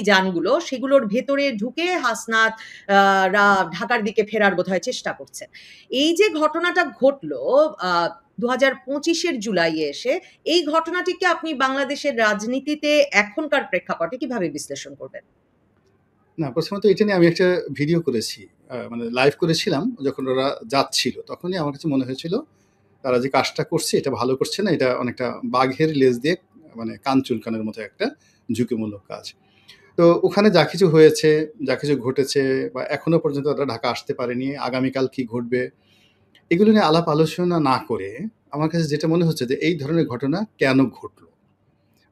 যানগুলো সেগুলোর ভেতরে ঢুকে হাসনাত রা ঢাকার দিকে ফেরার বোধহয় চেষ্টা করছে। এই যে ঘটনাটা ঘটলো 2025-এর জুলাইয়ে এসে, এই ঘটনাটিকে আপনি বাংলাদেশের রাজনীতিতে এখনকার প্রেক্ষাপটে কিভাবে বিশ্লেষণ করবেন? না, প্রথমত এটা নিয়ে আমি একটা ভিডিও করেছি। মানে লাইভ করেছিলাম যখন ওরা যাচ্ছিল। তখনই আমার কাছে মনে হয়েছিল তারা যে কাজটা করছে এটা ভালো করছে না। এটা অনেকটা বাঘের লেজ দিয়ে মানে কান চুলকানোর মতো একটা ঝুঁকিমূলক কাজ। তো ওখানে যা কিছু হয়েছে, যা কিছু ঘটেছে বা এখনো পর্যন্ত তারা ঢাকা আসতে পারেনি, আগামীকাল কি ঘটবে, এগুলো নিয়ে আলাপ আলোচনা না করে আমার কাছে যেটা মনে হচ্ছে যে এই ধরনের ঘটনা কেন ঘটলো?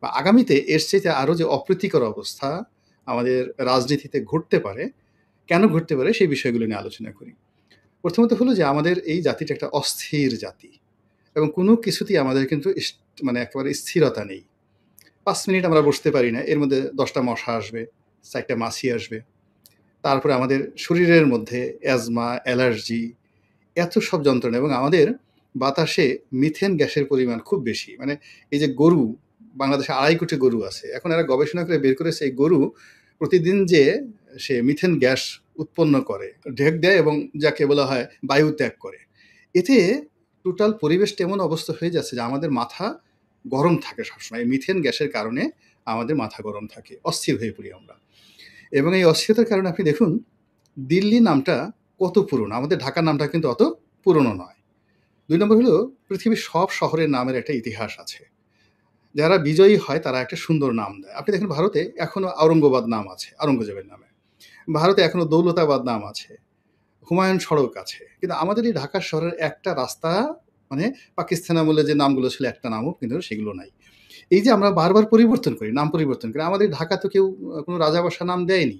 বা আগামীতে এর চাইতে আরো যে অপ্রীতিকর অবস্থা আমাদের রাজনীতিতে ঘটতে পারে, কেন ঘটতে পারে সেই বিষয়গুলো নিয়ে আলোচনা করি। প্রথমত হলো যে আমাদের এই জাতিটা একটা অস্থির জাতি এবং কোনো কিছুতেই আমাদের কিন্তু মানে একেবারে স্থিরতা নেই। ৫ মিনিট আমরা বসতে পারি না। এর মধ্যে ১০ টা মশা আসবে, ৪ টা মাছি আসবে। তারপরে আমাদের শরীরের মধ্যে অ্যাজমা, অ্যালার্জি এত সব যন্ত্রণা এবং আমাদের বাতাসে মিথেন গ্যাসের পরিমাণ খুব বেশি। মানে এই যে গরু, বাংলাদেশে ২.৫ কোটি গরু আছে। এখন এরা গবেষণা করে বের করেছে এই গরু প্রতিদিন যে সে মিথেন গ্যাস উৎপন্ন করে, ঢেক দেয় এবং যাকে বলা হয় বায়ু ত্যাগ করে। এতে টোটাল পরিবেশটা এমন অবস্থা হয়ে যাচ্ছে যে আমাদের মাথা গরম থাকে সবসময়। এই মিথেন গ্যাসের কারণে আমাদের মাথা গরম থাকে। অস্থির হয়ে পড়ি আমরা। এবং এই অস্থিরতার কারণে আপনি দেখুন দিল্লি নামটা কত পুরনো। আমাদের ঢাকার নামটা কিন্তু অত পুরনো নয়। ২ নম্বর হলো পৃথিবীর সব শহরের নামের একটা ইতিহাস আছে। যারা বিজয়ী হয় তারা একটা সুন্দর নাম দেয়। আপনি দেখেন ভারতে এখনো আওরঙ্গাবাদ নাম আছে, আওরঙ্গজেবের নামে। ভারতে এখনো দৌলতাবাদ নাম আছে, হুমায়ুন সড়ক আছে। কিন্তু আমাদের এই ঢাকা শহরের একটা রাস্তা মানে পাকিস্তান আমলে যে নামগুলো ছিল একটা নামও কিন্তু সেগুলো নাই। এই যে আমরা বারবার পরিবর্তন করি, নাম পরিবর্তন করি। আমাদের ঢাকা তো কেউ কোনো রাজা-বাদশাহ নাম দেয়নি।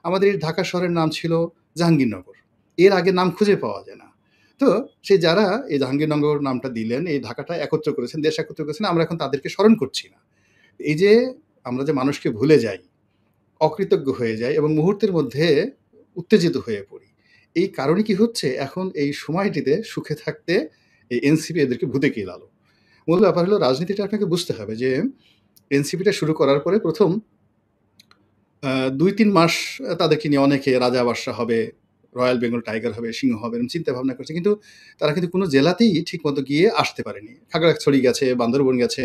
আমাদের এই ঢাকা শহরের নাম ছিল জাহাঙ্গীরনগর। এর আগে নাম খুঁজে পাওয়া যায় না। তো সেই যারা এই জাহাঙ্গীরনগর নামটা দিলেন, এই ঢাকাটা একত্র করেছেন, দেশ একত্র করেছেন, আমরা এখন তাদেরকে স্মরণ করছি না। এই যে আমরা যে মানুষকে ভুলে যাই, অকৃতজ্ঞ হয়ে যাই এবং মুহূর্তের মধ্যে উত্তেজিত হয়ে পড়ি। এই কারণে কি হচ্ছে এখন এই সময়টিতে সুখে থাকতে এই এনসিপি এদেরকে ভূতে কেলালো। মূল ব্যাপার হলো রাজনীতিটা আপনাকে বুঝতে হবে যে এনসিপিটা শুরু করার পরে ১ম ২-৩ মাস তাদেরকে নিয়ে অনেকে রাজা বাদশাহ হবে, রয়্যাল বেঙ্গল টাইগার হবে, সিংহ হবে এরকম চিন্তা ভাবনা করছে। কিন্তু তারা কিন্তু কোনো জেলাতেই ঠিকমতো গিয়ে আসতে পারেনি। খাগড়াছড়ি গেছে, বান্দরবন গেছে।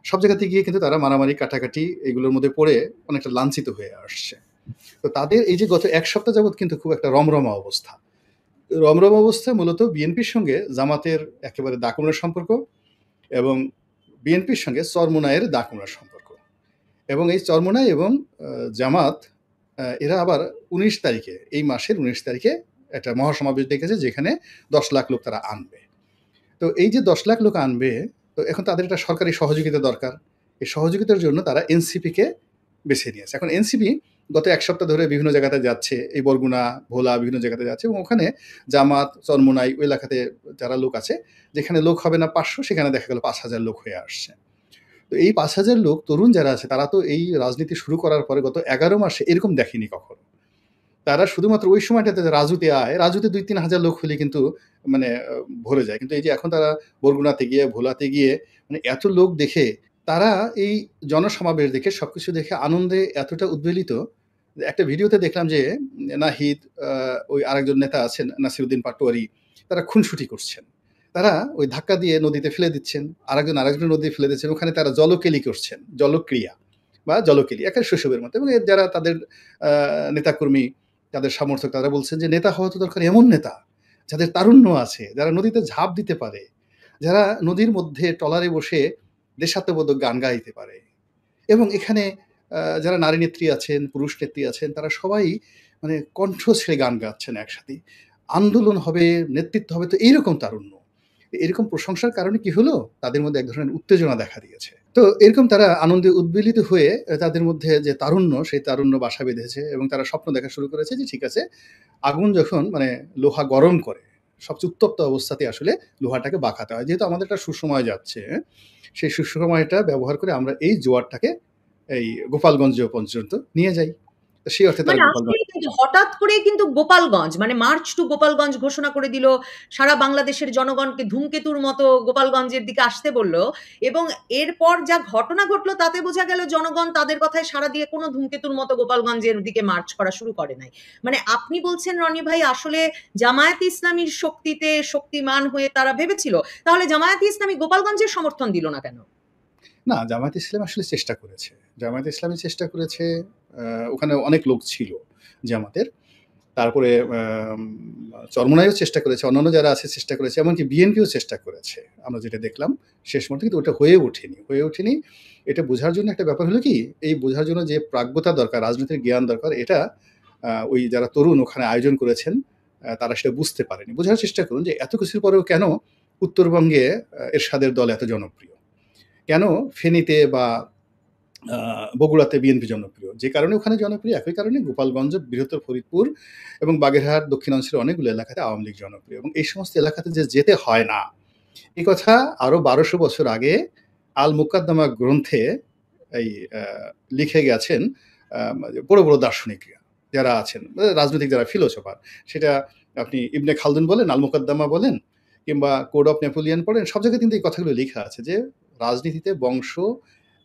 সব জায়গাতে গিয়ে কিন্তু তারা মারামারি, কাটাকাটি এগুলোর মধ্যে পড়ে অনেকটা লাঞ্ছিত হয়ে আসছে। তো তাদের এই যে গত ১ সপ্তাহ যাবৎ কিন্তু খুব একটা রমরমা অবস্থা। রমরমা অবস্থা মূলত বিএনপির সঙ্গে জামাতের একেবারে দাকুমড়ার সম্পর্ক এবং বিএনপির সঙ্গে চরমোনাইয়ের দাকুমড়ার সম্পর্ক। এবং এই চরমোনাই এবং জামাত এরা আবার ১৯ তারিখে, এই মাসের ১৯ তারিখে একটা মহাসমাবেশ ডেকেছে যেখানে ১০ লাখ লোক তারা আনবে। তো এই যে ১০ লাখ লোক আনবে, তো এখন তাদের একটা সরকারি সহযোগিতা দরকার। এই সহযোগিতার জন্য তারা এনসিপিকে বেছে নিয়েছে। এখন এনসিপি গত ১ সপ্তাহ ধরে বিভিন্ন জায়গাতে যাচ্ছে। এই বরগুনা, ভোলা বিভিন্ন জায়গাতে যাচ্ছে এবং ওখানে জামাত, চরমোনাই ওই এলাকাতে যারা লোক আছে, যেখানে লোক হবে না ৫০০ সেখানে দেখা গেল ৫,০০০ লোক হয়ে আসছে। তো এই ৫,০০০ লোক তরুণ যারা আছে তারা তো এই রাজনীতি শুরু করার পরে গত ১১ মাসে এরকম দেখেনি কখনো। তারা শুধুমাত্র ওই সময়টাতে রাজুতে আয়, রাজুতে ২-৩ হাজার লোক হলে কিন্তু মানে ভরে যায়। কিন্তু এই যে এখন তারা বরগুনাতে গিয়ে, ভোলাতে গিয়ে মানে এত লোক দেখে তারা এই জনসমাবেশ দেখে সবকিছু দেখে আনন্দে এতটা উদ্বেলিত, একটা ভিডিওতে দেখলাম যে নাহিদ ওই আরেকজন নেতা আছেন নাসিরুদ্দিন পাটোয়ারি, তারা খুনসুটি করছেন। তারা ওই ধাক্কা দিয়ে নদীতে ফেলে দিচ্ছেন, আরেকজন নদীতে ফেলে দিচ্ছেন। ওখানে তারা জলকেলি করছেন, জলক্রিয়া বা জলকেলি একেবারে শৈশবের মতো। এবং এর যারা তাদের নেতাকর্মী, তাদের সমর্থক তারা বলছেন যে নেতা হওয়া তো দরকার এমন নেতা যাদের তারুণ্য আছে, যারা নদীতে ঝাঁপ দিতে পারে, যারা নদীর মধ্যে ট্রলারে বসে দেশাত্মবোধক গান গাইতে পারে। এবং এখানে যারা নারী নেত্রী আছেন, পুরুষ নেত্রী আছেন, তারা সবাই মানে কণ্ঠ ছেড়ে গান গাচ্ছেন একসাথে। আন্দোলন হবে, নেতৃত্ব হবে, তো এইরকম তারুণ্য। এরকম প্রশংসার কারণে কি হলো? তাদের মধ্যে এক ধরনের উত্তেজনা দেখা দিয়েছে। তো এরকম তারা আনন্দে উদ্বেলিত হয়ে তাদের মধ্যে যে তারুণ্য, সেই তারুণ্য বাসা বেঁধেছে এবং তারা স্বপ্ন দেখা শুরু করেছে যে ঠিক আছে, আগুন যখন মানে লোহা গরম করে, সবচেয়ে উত্তপ্ত অবস্থাতে আসলে লোহাটাকে বাঁকাতে হয়। যেহেতু আমাদের একটা সুসময় যাচ্ছে, সেই সুসময়টা ব্যবহার করে আমরা এই জোয়ারটাকে এই গোপালগঞ্জ পর্যন্ত নিয়ে যাই। তো সেই অর্থে তারা মানে গোপালগঞ্জ। আসলেই কিন্তু হঠাৎ করেই কিন্তু গোপালগঞ্জ মানে মার্চ টু গোপালগঞ্জ ঘোষণা করে দিল। সারা বাংলাদেশের জনগণকে ধূমকেতুর মতো গোপালগঞ্জের দিকে আসতে বলল এবং এরপর যা ঘটনা ঘটলো তাতে বোঝা গেল জনগণ তাদের কথায় সাড়া দিয়ে কোনো ধূমকেতুর মতো গোপালগঞ্জের দিকে মার্চ করা শুরু করে নাই। মানে আপনি বলছেন রনি ভাই আসলে জামায়াতে ইসলামীর শক্তিতে শক্তিমান হয়ে তারা ভেবেছিল। তাহলে জামায়াতে ইসলামী গোপালগঞ্জের সমর্থন দিল না কেন? না, জামায়াতে ইসলাম আসলে চেষ্টা করেছে। জামায়াতে ইসলামী চেষ্টা করেছে, ওখানে অনেক লোক ছিল জামাতের। তারপরে চরমোনাইও চেষ্টা করেছে, অন্যান্য যারা আছে চেষ্টা করেছে, এমনকি বিএনপিও চেষ্টা করেছে। আমরা যেটা দেখলাম শেষ মুহূর্তে, কিন্তু ওটা হয়ে ওঠেনি। এটা বোঝার জন্য একটা ব্যাপার হলো কি, এই বোঝার জন্য যে প্রাজ্ঞতা দরকার, রাজনীতির জ্ঞান দরকার, এটা ওই যারা তরুণ ওখানে আয়োজন করেছেন তারা সেটা বুঝতে পারেনি। বোঝার চেষ্টা করুন যে এত কিছুর পরেও কেন উত্তরবঙ্গে এরশাদের দল এত জনপ্রিয়, কেন ফেনীতে বা বগুড়াতে বিএনপি জনপ্রিয়। যে কারণে ওখানে জনপ্রিয়, একই কারণে গোপালগঞ্জ, বৃহত্তর ফরিদপুর এবং বাগেরহাট দক্ষিণাঞ্চলের অনেকগুলো এলাকাতে আওয়ামী লীগ জনপ্রিয়, এবং এই সমস্ত এলাকাতে যে যেতে হয় না, এই কথা আরো 1200 বছর আগে আল মুকাদ্দামা গ্রন্থে এই লিখে গেছেন বড় বড় দার্শনিকরা যারা আছেন, রাজনৈতিক যারা ফিলোসফার, সেটা আপনি ইবনে খালদুন বলেন, আল মুকাদ্দামা বলেন, কিংবা কোড অফ নেপোলিয়ন পড়েন, সব জায়গায় কিন্তু এই কথাগুলো লেখা আছে যে রাজনীতিতে বংশ,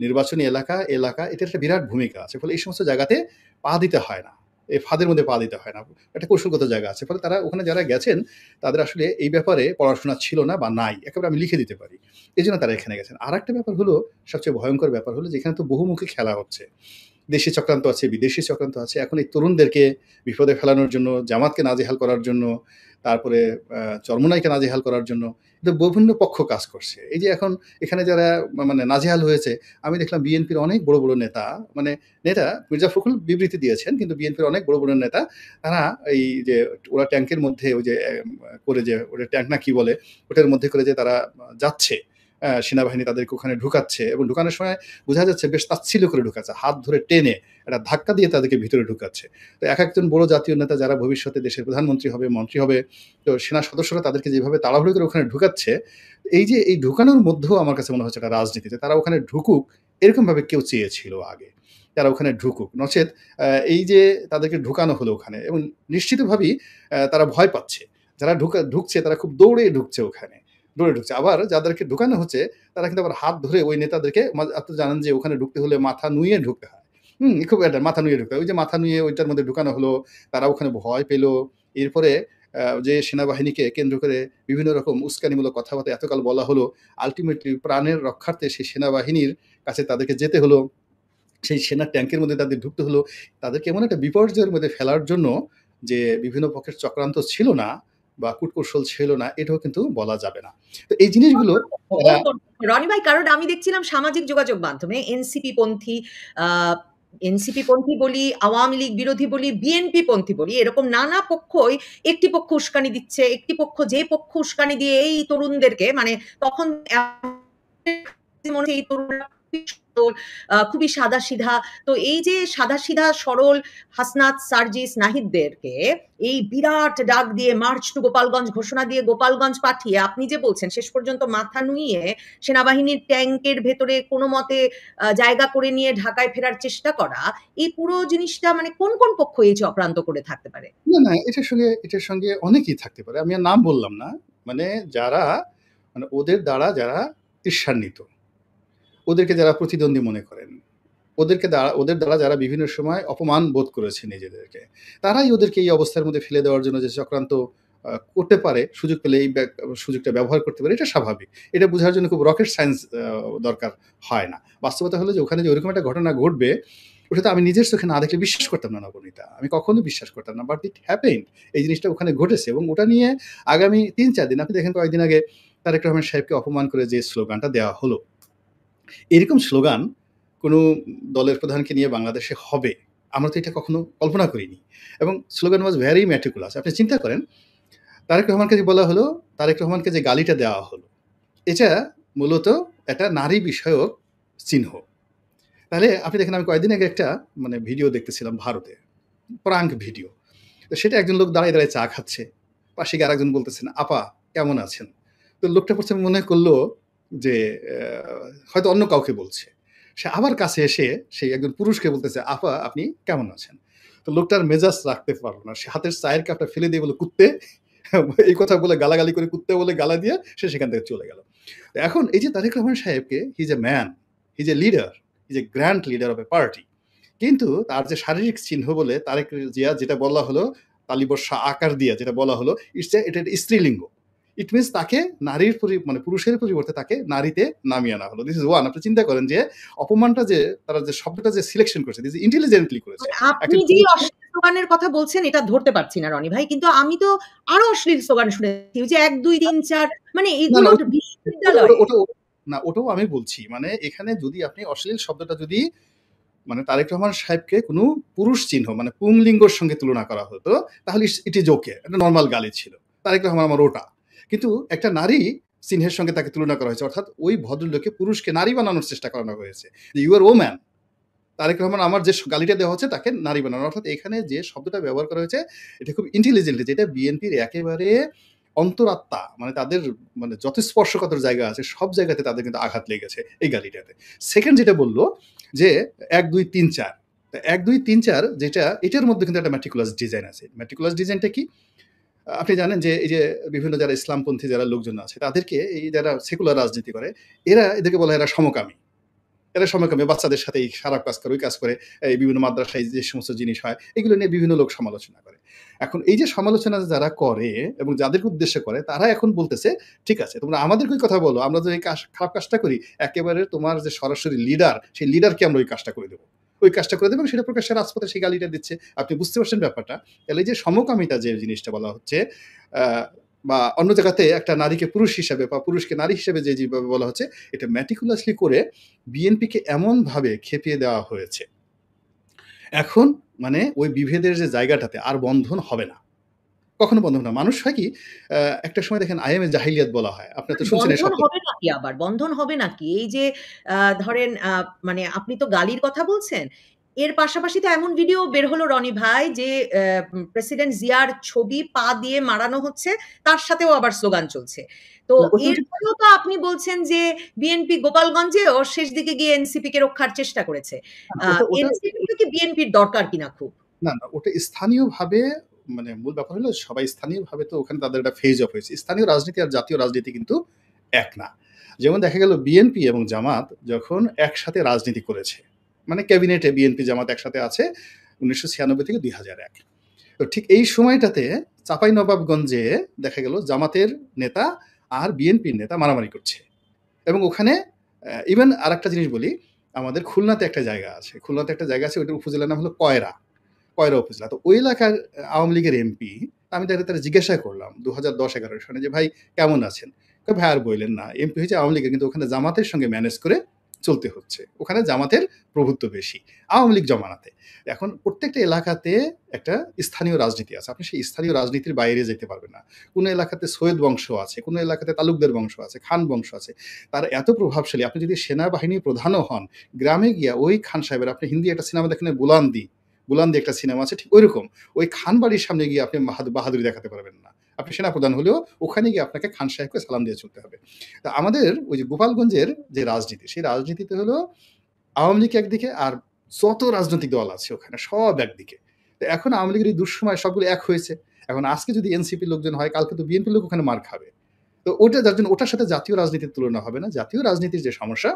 নির্বাচনী এলাকা এটার একটা বিরাট ভূমিকা আছে। ফলে এই সমস্ত জায়গাতে পা দিতে হয় না, এই ফাঁদের মধ্যে পা দিতে হয় না, একটা কৌশলগত জায়গা আছে। ফলে তারা ওখানে যারা গেছেন তাদের আসলে এই ব্যাপারে পড়াশোনা ছিল না বা নাই, একেবারে আমি লিখে দিতে পারি, এই জন্য তারা এখানে গেছেন। আর একটা ব্যাপার হলো, সবচেয়ে ভয়ঙ্কর ব্যাপার হলো, যেখানে তো বহুমুখী খেলা হচ্ছে, দেশি চক্রান্ত আছে, বিদেশি চক্রান্ত আছে। এখন এই তরুণদেরকে বিপদে ফেলানোর জন্য, জামাতকে নাজেহাল করার জন্য, তারপরে চরমোনাইকে নাজেহাল করার জন্য কিন্তু বিভিন্ন পক্ষ কাজ করছে। এই যে এখন এখানে যারা মানে নাজেহাল হয়েছে, আমি দেখলাম বিএনপির অনেক বড় বড় নেতা, মানে নেতা মির্জা ফখরুল বিবৃতি দিয়েছেন, কিন্তু বিএনপির অনেক বড় বড় নেতা তারা এই যে ওরা ট্যাঙ্কের মধ্যে ওই যে করে, যে ওটা ট্যাঙ্ক না কি বলে, ওটার মধ্যে করে যে তারা যাচ্ছে, সেনাবাহিনী তাদেরকে ওখানে ঢুকাচ্ছে, এবং ঢুকানোর সময় বোঝা যাচ্ছে বেশ তাচ্ছিল্য করে ঢুকাচ্ছে, হাত ধরে টেনে একটা ধাক্কা দিয়ে তাদেরকে ভিতরে ঢুকাচ্ছে। তো এক একজন বড় জাতীয় নেতা যারা ভবিষ্যতে দেশের প্রধানমন্ত্রী হবে, মন্ত্রী হবে, তো সেনা সদস্যরা তাদেরকে যেভাবে তাড়াহুড়ো করে ওখানে ঢুকাচ্ছে, এই যে এই ঢুকানোর মধ্যেও আমার কাছে মনে হচ্ছে একটা রাজনীতিতে তারা ওখানে ঢুকুক এরকমভাবে কেউ চেয়েছিল আগে, তারা ওখানে ঢুকুক, নচেত এই যে তাদেরকে ঢুকানো হলো ওখানে, এবং নিশ্চিতভাবেই তারা ভয় পাচ্ছে। যারা ঢুকছে তারা খুব দৌড়ে ঢুকছে ওখানে, দৌড়ে ঢুকছে। আবার যাদেরকে ঢুকানো হচ্ছে তারা কিন্তু আবার হাত ধরে ওই নেতাদেরকে, আপনি জানেন যে ওখানে ঢুকতে হলে মাথা নুয়ে ঢুকতে হয়। খুব একটা মাথা নুয়ে ঢুকতে হয়। ওই যে মাথা নুয়ে ওইটার মধ্যে ঢুকানো হলো, তারা ওখানে ভয় পেল। এরপরে যে সেনাবাহিনীকে কেন্দ্র করে বিভিন্ন রকম উস্কানিমূলক কথাবার্তা এতকাল বলা হলো, আল্টিমেটলি প্রাণের রক্ষার্থে সেই সেনাবাহিনীর কাছে তাদেরকে যেতে হলো, সেই সেনার ট্যাঙ্কের মধ্যে তাদের ঢুকতে হলো। তাদেরকে এমন একটা বিপর্যয়ের মধ্যে ফেলার জন্য যে বিভিন্ন পক্ষের চক্রান্ত ছিল না বা কূটকৌশল ছিল না, এটাও কিন্তু বলা যাবে না। তো এই জিনিসগুলো রনি ভাই, কারণ আমি দেখছিলাম সামাজিক যোগাযোগ মাধ্যমে এনসিপি পন্থী, এনসিপি পন্থী বলি, আওয়ামী লীগ বিরোধী বলি, বিএনপি পন্থী বলি, এরকম নানা পক্ষই একটি পক্ষ উস্কানি দিচ্ছে, একটি পক্ষ যে পক্ষ উস্কানি দিয়ে এই তরুণদেরকে, মানে তখন মনে হচ্ছে এই তরুণরা খুবই সাদা সিধা। তো এই যে সাদা সিধা সরল হাসনাত, সার্জিস, নাহিদদেরকে এই বিরাট ডাক দিয়ে মার্চ টু গোপালগঞ্জ ঘোষণা দিয়ে গোপালগঞ্জ পাঠিয়ে আপনি যে বলছেন শেষ পর্যন্ত মাথা নুইয়ে সেনাবাহিনীর ট্যাঙ্কের ভেতরে কোনো মতে জায়গা করে নিয়ে ঢাকায় ফেরার চেষ্টা করা, এই পুরো জিনিসটা মানে কোন কোন পক্ষ এই চক্রান্ত করে থাকতে পারে? না, এটার সঙ্গে অনেকেই থাকতে পারে। আমি আর নাম বললাম না। মানে যারা, মানে ওদের দ্বারা যারা ঈর্ষান্বিত, ওদেরকে যারা প্রতিদ্বন্দ্বী মনে করেন, ওদের দ্বারা যারা বিভিন্ন সময় অপমান বোধ করেছে নিজেদেরকে, তারাই ওদেরকে এই অবস্থার মধ্যে ফেলে দেওয়ার জন্য যে চক্রান্ত করতে পারে, সুযোগ পেলে এই সুযোগটা ব্যবহার করতে পারে, এটা স্বাভাবিক। এটা বোঝার জন্য খুব রকেট সায়েন্স দরকার হয় না। বাস্তবতা হলো যে ওখানে যে ওইরকম একটা ঘটনা ঘটবে, ওটা তো আমি নিজের চোখে না দেখলে বিশ্বাস করতাম না, নবনীতা। আমি কখনোই বিশ্বাস করতাম না, বাট ইট হ্যাপেন্ড। এই জিনিসটা ওখানে ঘটেছে, এবং ওটা নিয়ে আগামী ৩-৪ দিন, আপনি দেখেন কয়েকদিন আগে তারেক রহমান সাহেবকে অপমান করে যে স্লোগানটা দেওয়া হলো, এরকম স্লোগান কোনো দলের প্রধানকে নিয়ে বাংলাদেশে হবে, আমরা তো এটা কখনো কল্পনা করিনি। এবং স্লোগান ওয়াজ ভেরি ম্যাটিকুলাস। আপনি চিন্তা করেন, তারেক রহমানকে যে বলা হলো, তারেক রহমানকে যে গালিটা দেওয়া হলো, এটা মূলত একটা নারী বিষয়ক চিহ্ন। তাহলে আপনি দেখেন, আমি কয়েকদিন আগে একটা মানে ভিডিও দেখতেছিলাম ভারতে, প্রাঙ্ক ভিডিও। তো সেটা একজন লোক দাঁড়িয়ে দাঁড়িয়ে চা খাচ্ছে, পাশে গিয়ে আরেকজন বলতেছেন, আপা কেমন আছেন? তো লোকটা প্রথমে মনে করলো যে হয়তো অন্য কাউকে বলছে। সে আবার কাছে এসে সেই একজন পুরুষকে বলতেছে, "আপা আপনি কেমন আছেন?" তো লোকটার মেজাজ রাখতে পারল না। সে হাতের চায়ের কাপটা ফেলে দিয়ে বলল, "কুত্তে!" এই কথা বলে গালাগালি করে কুত্তে বলে গালা দিয়ে সে সেখান থেকে চলে গেল। তো এখন এই যে তারেক রহমান সাহেবকে he is a man, he is a leader, he is a grand leader of A party. কিন্তু তার যে শারীরিক চিহ্ন বলে তারেক জিয়া যেটা বলা হলো, তালিবর্ষা আকার দিয়ে যেটা বলা হলো, এটা স্ত্রীলিঙ্গ। ইট মিনস তাকে নারীর মানে পুরুষের পরিবর্তে তাকে নারীতে নামিয়ে আনা হলো। This is one. আপনি চিন্তা করেন যে অপমানটা যে তারা যে শব্দটা যে সিলেকশন করেছে, দিস ইন্টেলিজেন্টলি করেছে। মানে আপনি একজন যে পুরুষকে অশ্লীল স্লোগানের কথা বলছেন এটা ধরতে পারছি না রনি ভাই। কিন্তু আমি তো আরো অশ্লীল স্লোগান শুনেছি। ওই যে ১, ২, ৩, ৪ মানে না, না এগুলো ওটা ওটা বিশ্ববিদ্যালয়ে। ওটা না ওটাও আমি বলছি। মানে এখানে যদি আপনি অশ্লীল শব্দটা যদি মানে তারেক রহমান সাহেবকে কোনো পুরুষ চিহ্ন মানে পুংলিঙ্গর সঙ্গে তুলনা করা হতো, তাহলে ইট ইজ ওকে। একটা নরমাল গালি ছিল। তারেক রহমান আমার ওটা। কিন্তু একটা নারী চিহ্নের সঙ্গে তাকে তুলনা করা হয়েছে। অর্থাৎ ওই ভদ্রলোককে পুরুষকে নারী বানানোর চেষ্টা করানো হয়েছে। যে you are woman. Tarique Rahman আমার যে গালিটা দেওয়া হচ্ছে তাকে নারী বানানো। অর্থাৎ এখানে যে শব্দটা ব্যবহার করা হয়েছে এটা খুব ইন্টেলিজেন্টলি, যেটা বিএনপির একেবারে অন্তরাত্মা, মানে তাদের মানে যত স্পর্শকাতর জায়গা আছে সব জায়গাতে তাদের কিন্তু আঘাত লেগেছে এই গালিটাতে। সেকেন্ড যেটা বলল যে ১, ২, ৩, ৪, ১, ২, ৩, ৪ যেটা এটার মধ্যে কিন্তু একটা ম্যাটিকুলাস ডিজাইন আছে। ম্যাটিকুলাস ডিজাইনটা কি? আপনি জানেন যে এই যে বিভিন্ন যারা ইসলামপন্থী যারা লোকজন আছে তাদেরকে এই যারা সেকুলার রাজনীতি করে এদেরকে বলা হয় এরা সমকামী। এরা সমকামী, বাচ্চাদের সাথে এই খারাপ কাজ করে, ওই কাজ করে, এই বিভিন্ন মাদ্রাসায় যে সমস্ত জিনিস হয় এগুলো নিয়ে বিভিন্ন লোক সমালোচনা করে। এখন এই যে সমালোচনা যারা করে এবং যাদেরকে উদ্দেশ্য করে তারা এখন বলতেছে, ঠিক আছে তোমরা আমাদেরকে ওই কথা বলো, আমরা যে এই খারাপ কাজটা করি একেবারে তোমার যে সরাসরি লিডার সেই লিডারকে আমরা ওই কাজটা করে দেবো, ওই কাজটা করে দেবো, সেটা প্রকাশ্যে রাজপথে সেই গালিটা দিচ্ছে। আপনি বুঝতে পারছেন ব্যাপারটা? তাহলে এই যে সমকামিতা যে জিনিসটা বলা হচ্ছে বা অন্য জায়গাতে একটা নারীকে পুরুষ হিসাবে বা পুরুষকে নারী হিসেবে যেভাবে বলা হচ্ছে, এটা ম্যাটিকুলাসলি করে বিএনপিকে এমনভাবে খেপিয়ে দেওয়া হয়েছে। এখন মানে ওই বিভেদের যে জায়গাটাতে আর বন্ধন হবে না, কখনো বন্ধন হবে না। মানুষ হয় কি একটা সময় দেখেন আইএমএ জাহিলিয়াত বলা হয়, আপনার তো শুনছেন এই বন্ধন শব্দ। হবে নাকি আবার? বন্ধন হবে নাকি? এই যে ধরেন মানে আপনি তো গালির কথা বলছেন। এর পাশাপাশি তো এমন ভিডিও বের হলো রনি ভাই যে প্রেসিডেন্ট জিয়ার ছবি পা দিয়ে মারানো হচ্ছে, তার সাথেও আবার স্লোগান চলছে। তো না, ওটা ঠিক এরপরেও তো আপনি বলছেন যে বিএনপি গোপালগঞ্জে ওর শেষ দিকে গিয়ে এনসিপি কে রক্ষার চেষ্টা করেছে। না, ওটা ওটা এনসিপি কে কি বিএনপির দরকার কিনা খুব? না, না, ওটা স্থানীয়ভাবে মানে মূল ব্যাপার হলো সবাই স্থানীয়ভাবে তো ওখানে তাদের একটা ফেজ অফ হয়েছে। স্থানীয় রাজনীতি আর জাতীয় রাজনীতি কিন্তু এক না। যেমন দেখা গেল বিএনপি এবং জামাত যখন একসাথে রাজনীতি করেছে, মানে ক্যাবিনেটে বিএনপি জামাত একসাথে আছে ১৯৯৬ থেকে ২০০১। তো ঠিক এই সময়টাতে চাঁপাইনবাবগঞ্জে দেখা গেল জামাতের নেতা আর বিএনপির নেতা মারামারি করছে। এবং ওখানে ইভেন আরেকটা জিনিস বলি, আমাদের খুলনাতে একটা জায়গা আছে। খুলনাতে একটা জায়গা আছে, ওইটার উপজেলার নাম হলো কয়রা। কয়রা উপজেলা। তো ওই এলাকার আওয়ামী লীগের এমপি, আমি তারা জিজ্ঞাসা করলাম ২০১০-১১ সনে যে, "ভাই কেমন আছেন?" কয়, "ভাই আর বইলেন না। এমপি হয়েছে আওয়ামী লীগের কিন্তু ওখানে জামাতের সঙ্গে ম্যানেজ করে চলতে হচ্ছে। ওখানে জামাতের প্রভুত্ব বেশি। আওয়ামী লীগ জমানাতে।" এখন প্রত্যেকটা এলাকাতে একটা স্থানীয় রাজনীতি আছে। আপনি সেই স্থানীয় রাজনীতির বাইরে যেতে পারবেন না। কোনো এলাকাতে সৈয়দ বংশ আছে, কোনো এলাকাতে তালুকদার বংশ আছে, খান বংশ আছে। তারা এত প্রভাবশালী, আপনি যদি সেনাবাহিনীর প্রধানও হন, গ্রামে গিয়া ওই খান সাহেবের, আপনি হিন্দি একটা সিনেমা দেখেন বুলান্দি, বুলান্দি একটা সিনেমা আছে, ঠিক ঐরকম ওই খান বাড়ির সামনে গিয়ে আপনি বাহাদুরি দেখাতে পারবেন না। আপনি সেনাপ্রধান হলেও ওখানে গিয়ে আপনাকে খান সাহেবকে সালাম দিয়ে চলতে হবে। তা আমাদের ওই যে গোপালগঞ্জের যে রাজনীতি, সেই রাজনীতিতে হলো আওয়ামী লীগ একদিকে আর যত রাজনৈতিক দল আছে ওখানে সব একদিকে। তো এখন আওয়ামী লীগের এই দুঃসময় সবগুলো এক হয়েছে। এখন আজকে যদি এনসিপি লোকজন হয়, কালকে তো বিএনপি লোক ওখানে মার খাবে। তো ওটা যার জন্য ওটার সাথে জাতীয় রাজনীতির তুলনা হবে না। জাতীয় রাজনীতির যে সমস্যা,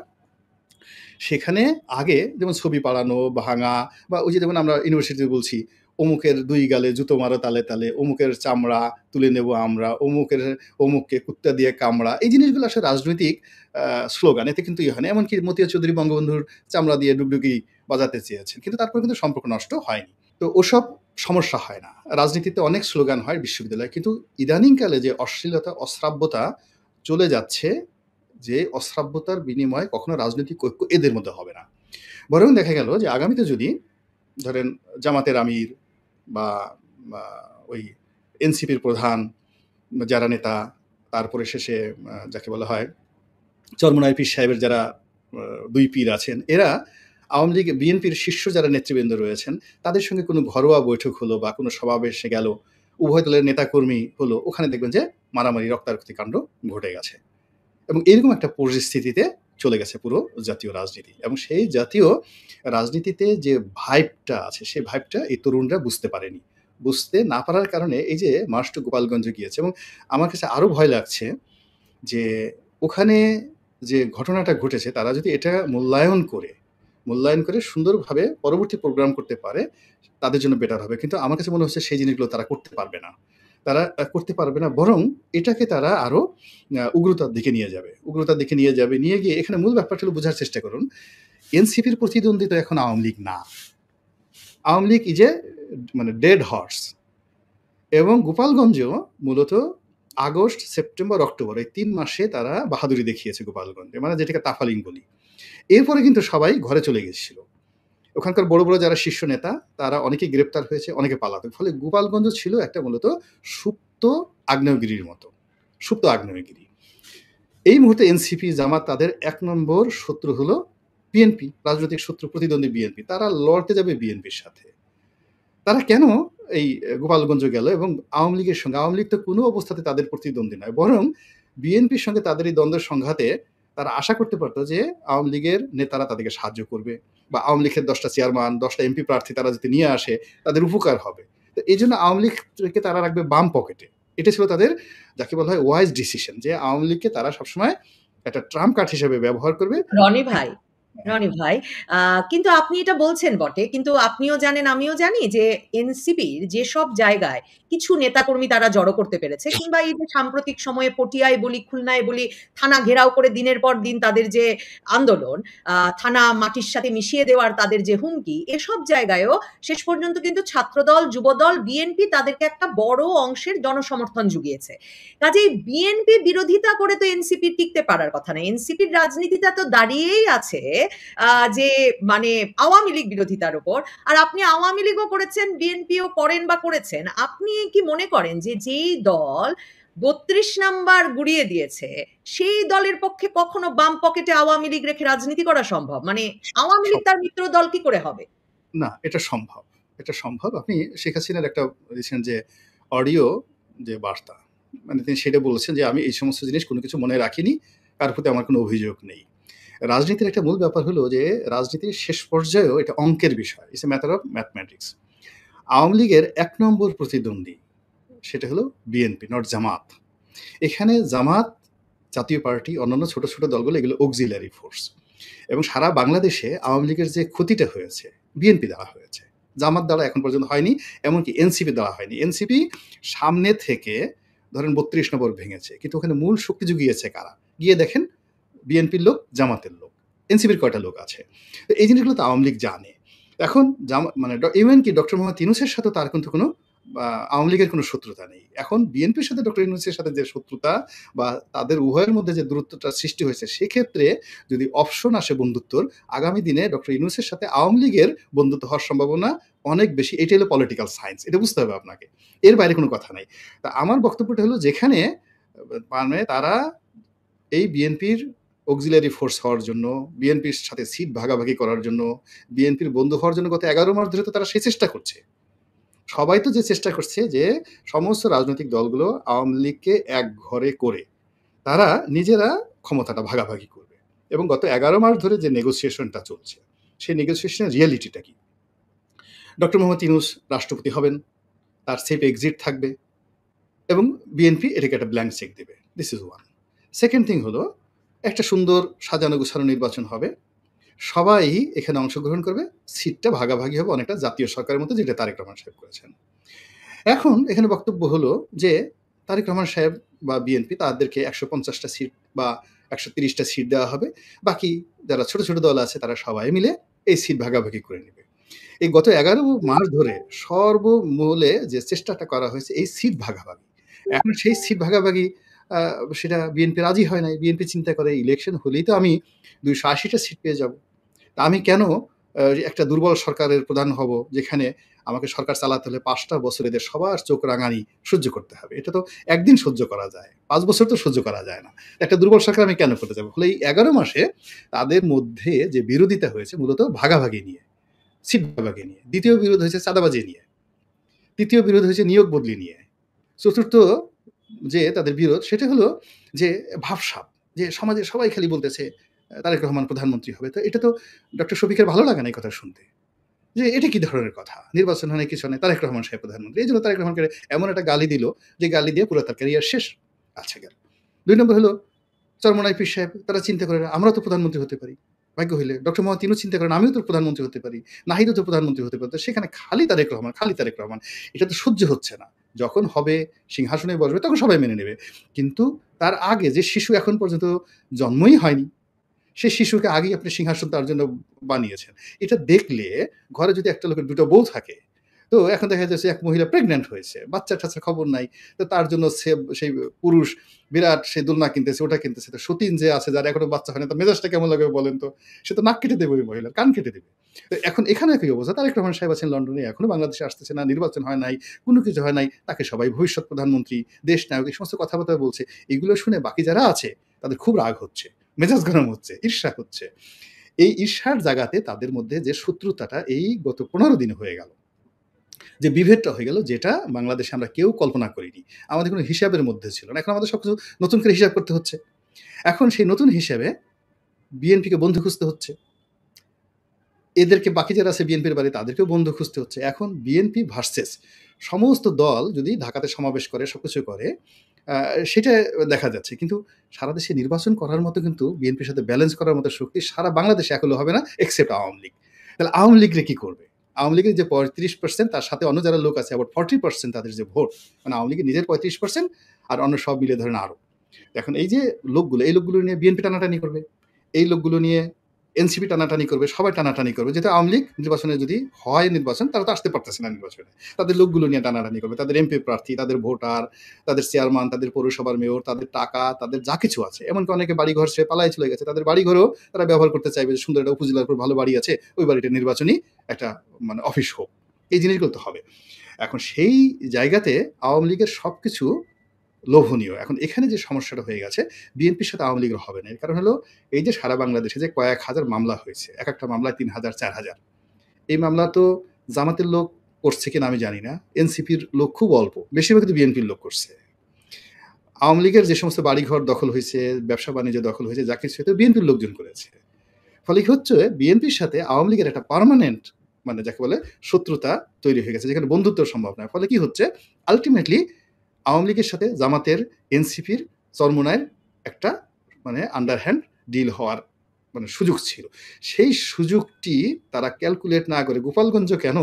সেখানে আগে যেমন ছবি পাড়ানো, ভাঙা বা ওই যে যেমন আমরা ইউনিভার্সিটিতে বলছি, অমুকের ২ গালে জুতো মারো তালে, তালে, অমুকের চামড়া তুলে নেব আমরা, অমুককে কুত্তা দিয়ে কামড়া। এই জিনিসগুলো আসলে রাজনৈতিক স্লোগান। এতে কিন্তু হয় না। এমনকি মতিয়া চৌধুরী বঙ্গবন্ধুর চামড়া দিয়ে ডুগডুগি বাজাতে চেয়েছেন। কিন্তু তারপরে কিন্তু সম্পর্ক নষ্ট হয়নি। তো ওসব সমস্যা হয় না। রাজনীতিতে অনেক স্লোগান হয় বিশ্ববিদ্যালয়ে। কিন্তু ইদানিংকালে যে অশ্লীলতা, অশ্রাব্যতা চলে যাচ্ছে, যে অশ্রাব্যতার বিনিময়ে কখনো রাজনৈতিক ঐক্য এদের মধ্যে হবে না। বরং দেখা গেল যে আগামীতে যদি ধরেন জামাতের আমির বা ওই এনসিপির প্রধান যারা নেতা, তারপরে শেষে যাকে বলা হয় চরমোনাই পীর সাহেবের যারা ২ পীর আছেন, এরা আওয়ামী লীগ বিএনপির শীর্ষ যারা নেতৃবৃন্দ রয়েছেন তাদের সঙ্গে কোনো ঘরোয়া বৈঠক হলো বা কোনো সমাবেশে গেল, উভয় দলের নেতাকর্মী হলো, ওখানে দেখবেন যে মারামারি, রক্তারক্তি কাণ্ড ঘটে গেছে। এবং এরকম একটা পরিস্থিতিতে চলে গেছে পুরো জাতীয় রাজনীতি, এবং সেই জাতীয় রাজনীতিতে যে ভাইবটা আছে সেই ভাইবটা এই তরুণরা বুঝতে পারেনি। বুঝতে না পারার কারণে এই যে মার্চ টু গোপালগঞ্জে গিয়েছে, এবং আমার কাছে আরও ভয় লাগছে যে ওখানে যে ঘটনাটা ঘটেছে তারা যদি এটা মূল্যায়ন করে সুন্দরভাবে পরবর্তী প্রোগ্রাম করতে পারে তাদের জন্য বেটার হবে। কিন্তু আমার কাছে মনে হচ্ছে সেই জিনিসগুলো তারা করতে পারবে না। করতে পারবে না, বরং এটাকে তারা আরো উগ্রতার দিকে নিয়ে যাবে। নিয়ে গিয়ে এখানে মূল ব্যাপারটা হলো বোঝার চেষ্টা করুন, এনসিপির প্রতিদ্বন্দ্বী তো এখন আওয়ামী লীগ না। আওয়ামী লীগ ইজ এ মানে ডেড হর্স, এবং গোপালগঞ্জেও মূলত আগস্ট, সেপ্টেম্বর, অক্টোবর এই ৩ মাসে তারা বাহাদুরি দেখিয়েছে গোপালগঞ্জে, মানে যেটাকে তাফালিং বলি। এরপরে কিন্তু সবাই ঘরে চলে গেছিল। ওখানকার বড় বড় যারা শীর্ষ নেতা তারা অনেকেই গ্রেপ্তার হয়েছে, অনেকে পালাতে। ফলে গোপালগঞ্জ ছিল একটা মূলত সুপ্ত আগ্নেয়গিরির মতো, সুপ্ত আগ্নেয়গিরি। এই মুহূর্তে এনসিপি, জামাত তাদের ১ নম্বর শত্রু হলো বিএনপি, রাজনৈতিক শত্রু, প্রতিদ্বন্দ্বী বিএনপি। তারা লড়তে যাবে বিএনপির সাথে। তারা কেন এই গোপালগঞ্জ গেল? এবং আওয়ামী লীগের সঙ্গে, আওয়ামী লীগ তো কোনো অবস্থাতে তাদের প্রতিদ্বন্দ্বী নয়, বরং বিএনপির সঙ্গে তাদের এই দ্বন্দ্বের সংঘাতে তারা আশা করতে পারতো যে আওয়ামী লীগের নেতারা তাদেরকে সাহায্য করবে, বা আওয়ামী লীগের 10টা চেয়ারম্যান, 10টা এমপি প্রার্থী তারা যদি নিয়ে আসে তাদের উপকার হবে। তো এই জন্য আওয়ামী লীগকে তারা রাখবে বাম পকেটে। এটা ছিল তাদের, যাকে বলা হয় ওয়াইজ ডিসিশন, যে আওয়ামী লীগকে তারা সবসময় একটা ট্রাম্প কার্ড হিসেবে ব্যবহার করবে। রনি ভাই, রনি ভাই, কিন্তু আপনি এটা বলছেন বটে, কিন্তু আপনিও জানেন আমিও জানি যে এনসিপির যেসব জায়গায় কিছু নেতাকর্মী তারা জড়ো করতে পেরেছে, কিংবা এই যে সাম্প্রতিক সময়ে পটিয়ায় বলি, খুলনায় বলি, থানা ঘেরাও করে দিনের পর দিন তাদের যে আন্দোলন, থানা মাটির সাথে মিশিয়ে দেওয়ার তাদের যে হুমকি, এসব জায়গায়ও শেষ পর্যন্ত কিন্তু ছাত্রদল, যুবদল, বিএনপি তাদেরকে একটা বড় অংশের জনসমর্থন জুগিয়েছে। কাজেই বিএনপি বিরোধিতা করে তো এনসিপি টিকতে পারার কথা না। এনসিপির রাজনীতিটা তো দাঁড়িয়েই আছে যে মানে আওয়ামী লীগ বিরোধিতার উপর। আর আপনি আওয়ামী লীগও করেছেন, বিএনপিও করেন বা করেছেন। আপনি কি মনে করেন যে যেই দল ৩২ নাম্বার গুড়িয়ে দিয়েছে সেই দলের পক্ষে কখনো বাম পকেটে আওয়ামী লীগ রেখে রাজনীতি করা সম্ভব? মানে আওয়ামী লীগ তার মিত্র দল কি করে হবে? না, এটা সম্ভব। আপনি শেখ হাসিনার একটা রিসেন্ট যে অডিও যে বার্তা, মানে তিনি সেটা বলেছেন যে আমি এই সমস্ত জিনিস কোনো কিছু মনে রাখিনি, কার প্রতি আমার কোনো অভিযোগ নেই। রাজনীতির একটা মূল ব্যাপার হলো যে রাজনীতির শেষ পর্যায়েও এটা অঙ্কের বিষয়, it's a matter of mathematics. Awami লীগের ১ নম্বর প্রতিদ্বন্দ্বী সেটা হলো বিএনপি, নট জামাত। এখানে জামাত, জাতীয় পার্টি, অন্যান্য ছোট ছোট দলগুলো, এগুলো অক্সিলারি ফোর্স, এবং সারা বাংলাদেশে আওয়ামী লীগের যে ক্ষতিটা হয়েছে বিএনপি দ্বারা হয়েছে, জামাত দ্বারা এখন পর্যন্ত হয়নি, এমনকি এনসিপি দ্বারা হয়নি। এনসিপি সামনে থেকে ধরেন ৩২ নম্বর ভেঙেছে, কিন্তু ওখানে মূল শক্তি জুগিয়েছে কারা? গিয়ে দেখেন বিএনপির লোক, জামাতের লোক। এনসিপির কয়টা লোক আছে? তো এই জিনিসগুলো তো আওয়ামী লীগ জানে। এখন মানে ইভেন কি ডক্টর মোহাম্মদ ইউনূসের সাথে তার কিন্তু কোনো আওয়ামী লীগের কোনো শত্রুতা নেই। এখন বিএনপির সাথে ডক্টর ইউনূসের সাথে যে শত্রুতা বা তাদের উভয়ের মধ্যে যে দূরত্বটা সৃষ্টি হয়েছে, সেক্ষেত্রে যদি অপশন আসে বন্ধুত্বর, আগামী দিনে ডক্টর ইউনূসের সাথে আওয়ামী লীগের বন্ধুত্ব হওয়ার সম্ভাবনা অনেক বেশি। এটাই হলো পলিটিক্যাল সায়েন্স, এটা বুঝতে হবে আপনাকে, এর বাইরে কোনো কথা নাই। তা আমার বক্তব্যটা হলো, যেখানে মানে তারা এই বিএনপির অক্সিলারি ফোর্স হওয়ার জন্য, বিএনপির সাথে সিট ভাগাভাগি করার জন্য, বিএনপির বন্ধু হওয়ার জন্য গত ১১ মাস ধরে তো তারা সেই চেষ্টা করছে। সবাই তো যে চেষ্টা করছে যে সমস্ত রাজনৈতিক দলগুলো আওয়ামী লীগকে এক ঘরে করে তারা নিজেরা ক্ষমতাটা ভাগাভাগি করবে। এবং গত ১১ মাস ধরে যে নেগোসিয়েশনটা চলছে, সেই নেগোসিয়েশনের রিয়ালিটিটা কি? ডক্টর মোহাম্মদ ইউনূস রাষ্ট্রপতি হবেন, তার সেফ এক্সিট থাকবে, এবং বিএনপি এটাকে একটা ব্ল্যাঙ্ক চেক দেবে। This is one. Second thing হলো, একটা সুন্দর সাজানো গোছানো নির্বাচন হবে, সবাই এখানে অংশগ্রহণ করবে, সিটটা ভাগাভাগি হবে অনেকটা জাতীয় সরকারের মতো, যেটা তারেক রহমান সাহেব করেছেন। এখন এখানে বক্তব্য হলো যে তারেক রহমান সাহেব বা বিএনপি তাদেরকে ১৫০টা সিট বা ১৩০টা সিট দেওয়া হবে, বাকি যারা ছোট ছোট দল আছে তারা সবাই মিলে এই সিট ভাগাভাগি করে নেবে। এই গত ১১ মাস ধরে সর্বমূলে যে চেষ্টাটা করা হয়েছে এই সিট ভাগাভাগি, এখন সেই সিট ভাগাভাগি সেটা বিএনপি রাজি হয় নাই। বিএনপি চিন্তা করে ইলেকশন হলেই তো আমি ২৮০টা সিট পেয়ে যাব, তা আমি কেন একটা দুর্বল সরকারের প্রধান হব, যেখানে আমাকে সরকার চালাতে হলে ৫টা বছর এদের সবার চোখ রাঙানি সহ্য করতে হবে। এটা তো একদিন সহ্য করা যায়, ৫ বছর তো সহ্য করা যায় না। একটা দুর্বল সরকার আমি কেন করতে যাবো? ফলে এই ১১ মাসে তাদের মধ্যে যে বিরোধিতা হয়েছে মূলত ভাগাভাগি নিয়ে, সিট ভাগাভাগি নিয়ে। দ্বিতীয় বিরোধ হয়েছে চাঁদাবাজি নিয়ে। তৃতীয় বিরোধ হয়েছে নিয়োগ বদলি নিয়ে। চতুর্থ যে তাদের বিরোধ, সেটা হলো যে ভাবসাব, যে সমাজে সবাই খালি বলতেছে তারেক রহমান প্রধানমন্ত্রী হবে। তো এটা তো ডক্টর শফিকের ভালো লাগে না এই কথা শুনতে। যে এটা কি ধরনের কথা? নির্বাচন হয় নাই, কিছু হয় নাই, তারেক রহমান সাহেব প্রধানমন্ত্রী। এইজন্য তারেক রহমানকে এমন একটা গালি দিল, যে গালি দিয়ে পুরো তার ক্যারিয়ার শেষ। আচ্ছা গেল। ২ নম্বর হলো চরমোনাই পীর সাহেব, তারা চিন্তা করেন আমরাও তো প্রধানমন্ত্রী হতে পারি। ভাগ্য হইলে ডক্টর মোহাম্মদ তিনিও চিন্তা করেন আমিও তো প্রধানমন্ত্রী হতে পারি, নাহিদও তো প্রধানমন্ত্রী হতে পারে। তো সেখানে খালি তারেক রহমান, খালি তারেক রহমান। এটা তো সহ্য হচ্ছে না। যখন হবে, সিংহাসনে বসবে, তখন সবাই মেনে নেবে। কিন্তু তার আগে যে শিশু এখন পর্যন্ত জন্মই হয়নি, সে শিশুকে আগেই আপনি সিংহাসন তার জন্য বানিয়েছেন। এটা দেখলে ঘরে যদি একটা লোকের ২ টা বউ থাকে, তো এখন দেখা যাচ্ছে এক মহিলা প্রেগন্যান্ট হয়েছে, বাচ্চা-টাচ্চার খবর নাই। তো তার জন্য সেই পুরুষ বিরাট সে দোলনা কিনতেছে, ওটা কিনতেছে। তো সতীন যে আছে, যার এখনো বাচ্চা হয় না, তার মেজাজটা কেমন লাগবে বলেন তো? সে তো নাক কেটে দেবে ওই মহিলার, কান কেটে দেবে। তো এখন এখানেও একই অবস্থা। তারেক রহমান সাহেব আছেন লন্ডনে, এখনো বাংলাদেশে আসতেছে না, নির্বাচন হয় নাই, কোনো কিছু হয় নাই। তাকে সবাই ভবিষ্যৎ প্রধানমন্ত্রী, দেশ নায়ক, এই সমস্ত কথাবার্তা বলছে। এগুলো শুনে বাকি যারা আছে তাদের খুব রাগ হচ্ছে, মেজাজ গরম হচ্ছে, ঈর্ষা হচ্ছে। এই ঈর্ষার জায়গাতে তাদের মধ্যে যে শত্রুতাটা এই গত ১৫ দিনে হয়ে গেল, যে বিভেদটা হয়ে গেল, যেটা বাংলাদেশে আমরা কেউ কল্পনা করিনি। আমাদের কোনো হিসাবের মধ্যে ছিল না। এখন আমাদের সবকিছু নতুন করে হিসাব করতে হচ্ছে। এখন সেই নতুন হিসাবে বিএনপিকে বন্ধু খুঁজতে হচ্ছে। এদেরকে বাকি যারা আছে বিএনপির বাড়ি, তাদেরকেও বন্ধু খুঁজতে হচ্ছে। এখন বিএনপি ভার্সেস সমস্ত দল যদি ঢাকাতে সমাবেশ করে, সবকিছু করে, সেটা দেখা যাচ্ছে। কিন্তু সারা দেশে নির্বাচন করার মতো কিন্তু বিএনপির সাথে ব্যালেন্স করার মতো শক্তি সারা বাংলাদেশে এখনো হবে না, এক্সেপ্ট আওয়ামী লীগ। তাহলে আওয়ামী লীগরে কি করবে? আওয়ামী লীগের যে ৩৫%, তার সাথে অন্য যারা লোক আছে আবার 40% তাদের যে ভোট, মানে আওয়ামী লীগের নিজের ৩৫% আর অন্য সব মিলে ধরেন আরো। এখন এই যে লোকগুলো, এই লোকগুলো নিয়ে বিএনপি টানাটানি করবে, এই লোকগুলো নিয়ে এনসিপি টানাটানি করবে, সবাই টানাটানি করবে। যেহেতু আওয়ামী লীগ নির্বাচনে যদি হয় নির্বাচন, তারা তো আসতে পারতেছে না নির্বাচনে। তাদের লোকগুলো নিয়ে টানাটানি করবে, তাদের এমপি প্রার্থী, তাদের ভোটার, তাদের চেয়ারম্যান, তাদের পৌরসভার মেয়র, তাদের টাকা, তাদের যা কিছু আছে। এমনকি অনেকে বাড়িঘর সে পালায় চলে গেছে, তাদের বাড়িঘরও তারা ব্যবহার করতে চাইবে, যে সুন্দর একটা উপজেলার উপর ভালো বাড়ি আছে, ওই বাড়িটা নির্বাচনী একটা মানে অফিস হোক। এই জিনিসগুলো তো হবে। এখন সেই জায়গাতে আওয়ামী লীগের সবকিছু লোভনীয়। এখন এখানে যে সমস্যাটা হয়ে গেছে, বিএনপির সাথে আওয়ামী লীগের হবে না। এর কারণ হলো এই যে সারা বাংলাদেশে যে কয়েক হাজার মামলা হয়েছে, একেকটা মামলায় ৩,০০০, ৪,০০০। এই মামলা তো জামাতের লোক করছে কিনা আমি জানি না। এনসিপির লোক খুব অল্প, বেশিরভাগ কিন্তু বিএনপির লোক করছে। আওয়ামী লীগের যে সমস্ত বাড়িঘর দখল হয়েছে, ব্যবসা-বাণিজ্য দখল হয়েছে, যা কিছু হয়েছে বিএনপির লোকজন করেছে। ফলে কি হচ্ছে, বিএনপির সাথে আওয়ামী লীগের একটা পার্মানেন্ট, মানে যাকে বলে শত্রুতা তৈরি হয়ে গেছে, যেখানে বন্ধুত্ব সম্ভব নয়। ফলে কি হচ্ছে, আল্টিমেটলি আওয়ামী লীগের সাথে জামাতের, এনসিপির, চরমোনাইয়ের একটা মানে আন্ডারহ্যান্ড ডিল হওয়ার মানে সুযোগ ছিল। সেই সুযোগটি তারা ক্যালকুলেট না করে গোপালগঞ্জ কেন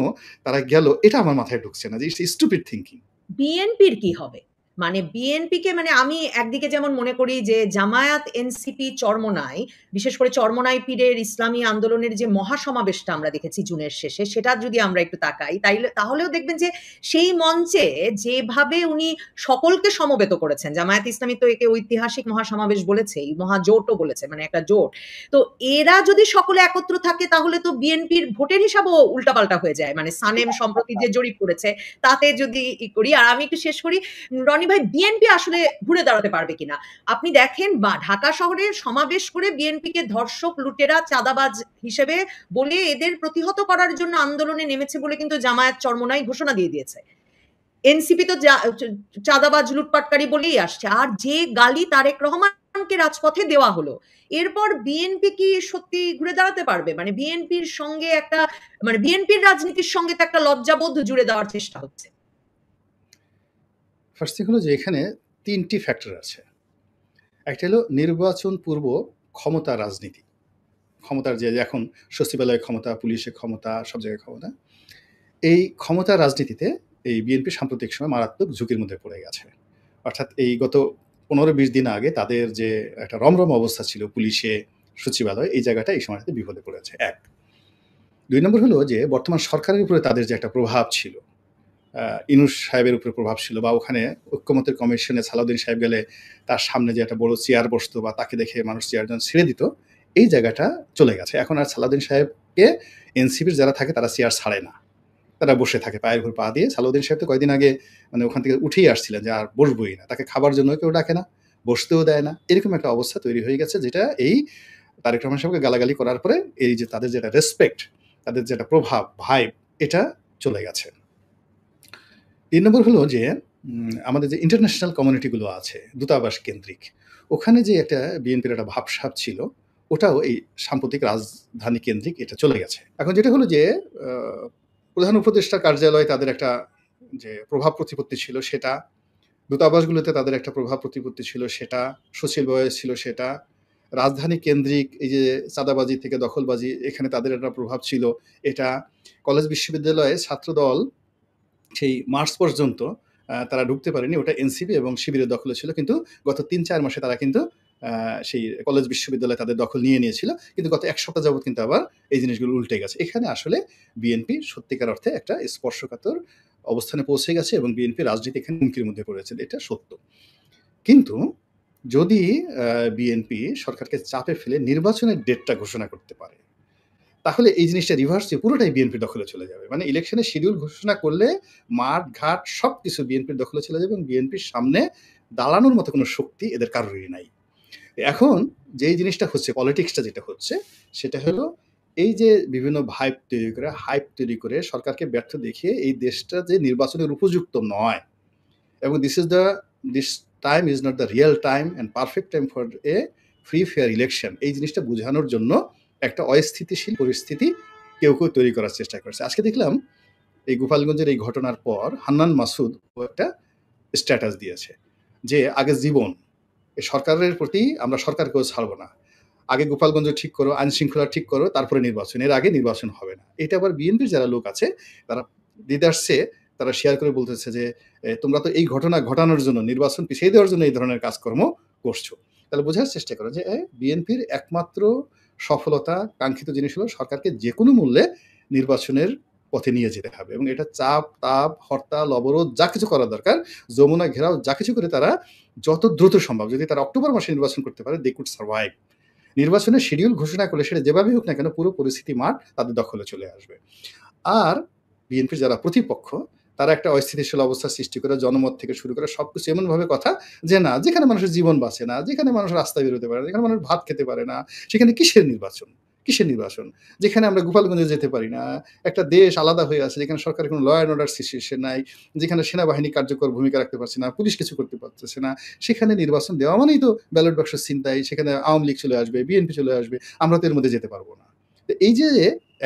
তারা গেল, এটা আমার মাথায় ঢুকছে না, যে ইটস স্টুপিড থিংকিং। বিএনপির কি হবে? মানে বিএনপিকে মানে আমি একদিকে যেমন মনে করি যে জামায়াত, এনসিপি, চরমোনাই, বিশেষ করে চরমোনাই পীরের ইসলামী আন্দোলনের যে মহাসমাবেশটা আমরা দেখেছি জুনের শেষে, সেটা যদি আমরা একটু তাকাই তাহলেও দেখবেন যে সেই মঞ্চে যেভাবে উনি সকলকে সমবেত করেছেন, জামায়াত ইসলামী তো একে ঐতিহাসিক মহাসমাবেশ বলেছেই, মহাজোটও বলেছে, মানে একটা জোট। তো এরা যদি সকলে একত্র থাকে তাহলে তো বিএনপির ভোটের হিসাবও উল্টাপাল্টা হয়ে যায়। মানে সানেম সম্প্রতি যে জরিপ করেছে তাতে যদি করি, আর আমি একটু শেষ করি, রনি ভাই, বিএনপি আসলে ঘুরে দাঁড়াতে পারবে কিনা? আপনি দেখেন বা ঢাকা শহরে সমাবেশ করে বিএনপিকে ধর্ষক, লুটেরা, চাঁদাবাজ হিসেবে বলে এদের প্রতিহত করার জন্য আন্দোলনে নেমেছে বলে কিন্তু জামায়াত, চরমোনাই ঘোষণা দিয়ে দিয়েছে। এনসিপি তো চাঁদাবাজ, লুটপাটকারী বলেই আসছে। আর যে গালি তারেক রহমানকে রাজপথে দেওয়া হলো, এরপর বিএনপি কি সত্যি ঘুরে দাঁড়াতে পারবে? মানে বিএনপির সঙ্গে একটা, মানে বিএনপির রাজনীতির সঙ্গে তো একটা লজ্জাবোধ জুড়ে দেওয়ার চেষ্টা হচ্ছে। ফার্স্ট থিং হলো যে এখানে ৩টি ফ্যাক্টর আছে। একটা হলো নির্বাচন পূর্ব ক্ষমতা রাজনীতি, ক্ষমতার যে এখন সচিবালয়ে ক্ষমতা, পুলিশের ক্ষমতা, সব জায়গায় ক্ষমতা। এই ক্ষমতা রাজনীতিতে এই বিএনপি সাম্প্রতিক সময় মারাত্মক ঝুঁকির মধ্যে পড়ে গেছে। অর্থাৎ এই গত ১৫-২০ দিন আগে তাদের যে একটা রমরম অবস্থা ছিল পুলিশে, সচিবালয়, এই জায়গাটা এই সময়টাতে বিপদে পড়েছে, ১। ২ নম্বর হলো যে বর্তমান সরকারের উপরে তাদের যে একটা প্রভাব ছিল, ইউনূস সাহেবের উপরে প্রভাব ছিল, বা ওখানে ঐক্যমত্যের কমিশনে সালাউদ্দিন সাহেব গেলে তার সামনে যে একটা বড় চেয়ার বসতো, বা তাকে দেখে মানুষ চেয়ারজন ছেড়ে দিত, এই জায়গাটা চলে গেছে। এখন আর সালাউদ্দিন সাহেবকে এনসিপির যারা থাকে তারা চেয়ার ছাড়ে না, তারা বসে থাকে পায়ের উপর পা দিয়ে। সালাউদ্দিন সাহেব তো কয়েকদিন আগে মানে ওখান থেকে উঠেই আসছিলেন, যে আর বসবই না, তাকে খাবার জন্য কেউ ডাকে না, বসতেও দেয় না। এরকম একটা অবস্থা তৈরি হয়ে গেছে, যেটা এই তারেক রহমান সাহেবকে গালাগালি করার পরে এই যে তাদের যেটা রেসপেক্ট, তাদের যেটা প্রভাব, ভাইব, এটা চলে গেছে। ৩ নম্বর হলো যে আমাদের যে ইন্টারন্যাশনাল কমিউনিটিগুলো আছে দূতাবাস কেন্দ্রিক, ওখানে যে একটা বিএনপির একটা ভাবসাব ছিল, ওটাও এই সাম্প্রতিক রাজধানী কেন্দ্রিক এটা চলে গেছে। এখন যেটা হলো যে প্রধান উপদেষ্টার কার্যালয়ে তাদের একটা যে প্রভাব প্রতিপত্তি ছিল সেটা, দূতাবাসগুলোতে তাদের একটা প্রভাব প্রতিপত্তি ছিল সেটা, সচিবালয়ে ছিল সেটা, রাজধানী কেন্দ্রিক এই যে চাঁদাবাজি থেকে দখলবাজি এখানে তাদের একটা প্রভাব ছিল এটা, কলেজ বিশ্ববিদ্যালয়ে ছাত্রদল সেই মার্চ পর্যন্ত তারা ঢুকতে পারেনি, ওটা এনসিপি এবং শিবিরের দখলে ছিল, কিন্তু গত ৩-৪ মাসে তারা কিন্তু সেই কলেজ বিশ্ববিদ্যালয়ে তাদের দখল নিয়ে নিয়েছিল, কিন্তু গত ১ সপ্তাহ যাবৎ কিন্তু আবার এই জিনিসগুলো উল্টে গেছে। এখানে আসলে বিএনপি সত্যিকার অর্থে একটা স্পর্শকাতর অবস্থানে পৌঁছে গেছে এবং বিএনপি রাজনীতি এখানে হুমকির মধ্যে পড়েছে, এটা সত্য। কিন্তু যদি বিএনপি সরকারকে চাপে ফেলে নির্বাচনের ডেটটা ঘোষণা করতে পারে, তাহলে এই জিনিসটা রিভার্স দিয়ে পুরোটাই বিএনপির দখলে চলে যাবে। মানে ইলেকশনের শিডিউল ঘোষণা করলে মাঠ ঘাট সবকিছু বিএনপির দখলে চলে যাবে এবং বিএনপির সামনে দাঁড়ানোর মতো কোনো শক্তি এদের কারোরই নাই। এখন যেই জিনিসটা হচ্ছে, পলিটিক্সটা যেটা হচ্ছে সেটা হলো এই যে বিভিন্ন হাইপ তৈরি করে সরকারকে ব্যর্থ দেখিয়ে এই দেশটা যে নির্বাচনের উপযুক্ত নয় এবং this time is not the real time and perfect time for a free fair election, এই জিনিসটা বোঝানোর জন্য একটা অস্থিতিশীল পরিস্থিতি কেউ তৈরি করার চেষ্টা করছে। আজকে দেখলাম এই গোপালগঞ্জের এই ঘটনার পর হান্নান মাসুদ একটা স্ট্যাটাস দিয়েছে যে আগে জীবন, এই সরকারের প্রতি আমরা সরকারকেও ছাড়বো না, আগে গোপালগঞ্জ ঠিক করো, আইন শৃঙ্খলা ঠিক করো, তারপরে নির্বাচন, এর আগে নির্বাচন হবে না। এটা আবার বিএনপির যারা লোক আছে তারা দিদার্সে তারা শেয়ার করে বলতেছে যে তোমরা তো এই ঘটনা ঘটানোর জন্য, নির্বাচন পিছিয়ে দেওয়ার জন্য এই ধরনের কাজকর্ম করছো। তাহলে বোঝার চেষ্টা করো যে বিএনপির একমাত্র সফলতা কাঙ্ক্ষিত জিনিস হলো সরকারকে যে কোনো মূল্যে নির্বাচনের পথে নিয়ে যেতে হবে এবং এটা চাপ তাপ হরতাল অবরোধ যা কিছু করা দরকার, যমুনা ঘেরাও যা কিছু করে তারা যত দ্রুত সম্ভব, যদি তারা অক্টোবর মাসে নির্বাচন করতে পারে, দে কুড সার্ভাইভ। নির্বাচনের শিডিউল ঘোষণা করলে সেটা যেভাবেই হোক না কেন পুরো পরিস্থিতি মাঠ তাদের দখলে চলে আসবে। আর বিএনপির যারা প্রতিপক্ষ তারা একটা অস্থিতিশীল অবস্থা সৃষ্টি করে জনমত থেকে শুরু করে সবকিছু এমনভাবে কথা যে না, যেখানে মানুষের জীবন বাঁচে না, যেখানে মানুষ রাস্তায় বেরোতে পারে না, যেখানে মানুষ ভাত খেতে পারে না, সেখানে কিসের নির্বাচন, যেখানে আমরা গোপালগঞ্জে যেতে পারি না, একটা দেশ আলাদা হয়ে আছে, যেখানে সরকারের কোনো ল অ্যান্ড অর্ডার সিস্টেম নাই, যেখানে সেনাবাহিনী কার্যকর ভূমিকা রাখতে পারছে না, পুলিশ কিছু করতে পারতেছে না, সেখানে নির্বাচন দেওয়া মানেই তো ব্যালট বাক্স ছিনতাই, সেখানে আওয়ামী লীগ চলে আসবে, বিএনপি চলে আসবে, আমরা তো এর মধ্যে যেতে পারবো না। এই যে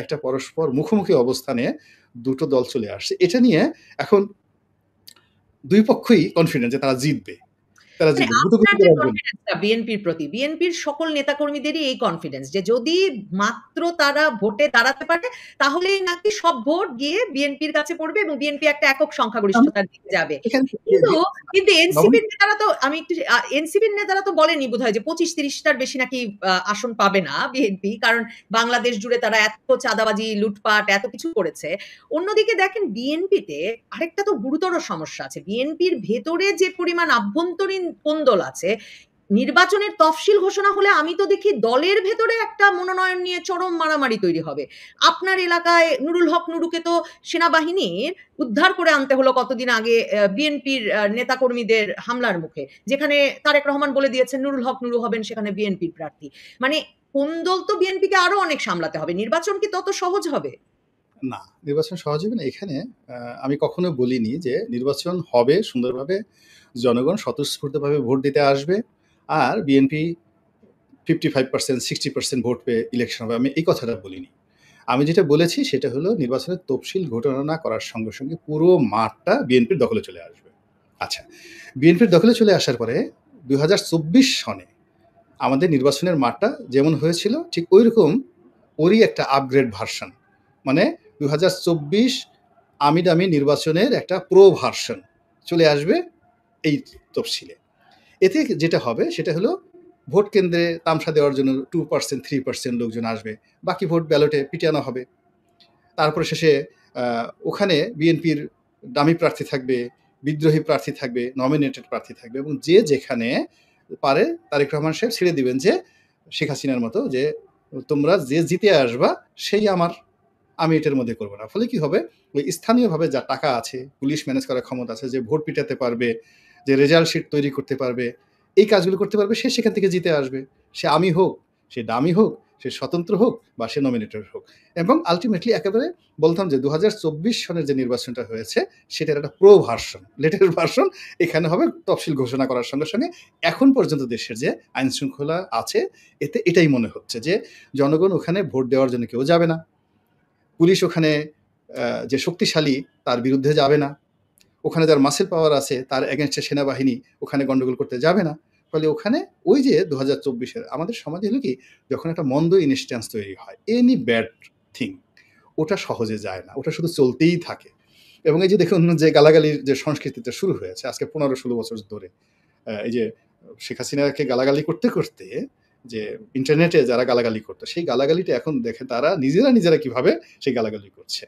একটা পরস্পর মুখোমুখি অবস্থানে দুটো দল চলে আসছে, এটা নিয়ে এখন দুই পক্ষই কনফিডেন্ট যে তারা জিতবে। বিএনপির প্রতি বিএনপির সকল নেতাকর্মীদেরই এই কনফিডেন্স যে যদি মাত্র তারা ভোটে দাঁড়াতে পারে তাহলেই নাকি সব ভোট গিয়ে বিএনপির কাছে পড়বে এবং বিএনপি একটা একক সংখ্যাগরিষ্ঠতার দিকে যাবে। কিন্তু এনসিপির নেতারা তো, আমি একটু এনসিপির নেতারা তো বলেনি বোধহয় যে 25-30টার বেশি নাকি আসন পাবে না বিএনপি, কারণ বাংলাদেশ জুড়ে তারা এত চাঁদাবাজি লুটপাট এত কিছু করেছে। অন্যদিকে দেখেন বিএনপিতে আরেকটা তো গুরুতর সমস্যা আছে, বিএনপির ভেতরে যে পরিমাণ আভ্যন্তরীণ কোন্দল আছে, নির্বাচনের তফসিল ঘোষণা হলে আমি তো দেখি দলের ভেতরে একটা মনোনয়ন নিয়ে চরম মারামারি তৈরি হবে। আপনার এলাকায় নুরুল হক নুরুকে তো সেনাবাহিনীর উদ্ধার করে আনতে হলো কতদিন আগে বিএনপির নেতাকর্মীদের হামলার মুখে, যেখানে তারেক রহমান বলে দিয়েছেন নুরুল হক নুরু হবেন সেখানে বিএনপির প্রার্থী। মানে কোন্দল তো বিএনপিকে আরো অনেক সামলাতে হবে, নির্বাচন কি তত সহজ হবে? না, নির্বাচন সহজ হবে না। এখানে আমি কখনো বলিনি যে নির্বাচন হবে সুন্দরভাবে, জনগণ স্বতঃস্ফূর্তভাবে ভোট দিতে আসবে আর বিএনপি 55% 60% ভোট পেয়ে ইলেকশন হবে, আমি এই কথাটা বলিনি। আমি যেটা বলেছি সেটা হলো নির্বাচনের তফসিল ঘোষণা করার সঙ্গে সঙ্গে পুরো মাঠটা বিএনপির দখলে চলে আসবে। আচ্ছা, বিএনপির দখলে চলে আসার পরে 2024 সনে আমাদের নির্বাচনের মাঠটা যেমন হয়েছিল ঠিক ওইরকম ওরই একটা আপগ্রেড ভার্সন, মানে 2024 আমি দামি নির্বাচনের একটা প্রো ভার্সন চলে আসবে এই তফসিলে। এতে যেটা হবে সেটা হলো ভোট কেন্দ্রে তামসা দেওয়ার জন্য 2% 3% লোকজন আসবে, বাকি ভোট ব্যালটে পিটানো হবে। তারপরে শেষে ওখানে বিএনপির দামি প্রার্থী থাকবে, বিদ্রোহী প্রার্থী থাকবে, নমিনেটেড প্রার্থী থাকবে এবং যে যেখানে পারে তারেক রহমান সাহেব ছেড়ে দিবেন যে শেখ হাসিনার মতো যে তোমরা যে জিতে আসবা সেই আমি এটার মধ্যে করবো না। ফলে কি হবে, ওই স্থানীয়ভাবে যা টাকা আছে, পুলিশ ম্যানেজ করার ক্ষমতা আছে, যে ভোট পিটাতে পারবে, যে রেজাল্ট শিট তৈরি করতে পারবে, এই কাজগুলো করতে পারবে, সে সেখান থেকে জিতে আসবে। সে আমি হোক, সে দামি হোক, সে স্বতন্ত্র হোক বা সে নমিনেটেড হোক। এবং আল্টিমেটলি একেবারে বলতাম যে ২০২৪ সনের যে নির্বাচনটা হয়েছে সেটার একটা প্রো ভার্সন, লেটের ভার্সন এখানে হবে তফসিল ঘোষণা করার সঙ্গে, সঙ্গে এখন পর্যন্ত দেশের যে আইন-শৃঙ্খলা আছে এতে এটাই মনে হচ্ছে যে জনগণ ওখানে ভোট দেওয়ার জন্য কেউ যাবে না। পুলিশ ওখানে যে শক্তিশালী তার বিরুদ্ধে যাবে না। ওখানে যার মাসেল পাওয়ার আছে তার এগেইনস্টে সেনাবাহিনী ওখানে গন্ডগোল করতে যাবে না। ফলে ওখানে ওই যে ২০২৪ আমাদের সমাজে হলো কি যখন একটা মন্দ ইনস্ট্যান্স তৈরি হয়, এনি ব্যাড থিং ওটা সহজে যায় না, ওটা শুধু চলতেই থাকে। এবং এই যে দেখুন যে গালাগালির যে সংস্কৃতিটা শুরু হয়েছে আজকে ১৫-১৬ বছর ধরে, এই যে শেখ হাসিনাকে গালাগালি করতে, করতে যে ইন্টারনেটে যারা গালাগালি করতো সেই গালাগালিটা এখন দেখে তারা নিজেরা কিভাবে সেই গালাগালি করছে।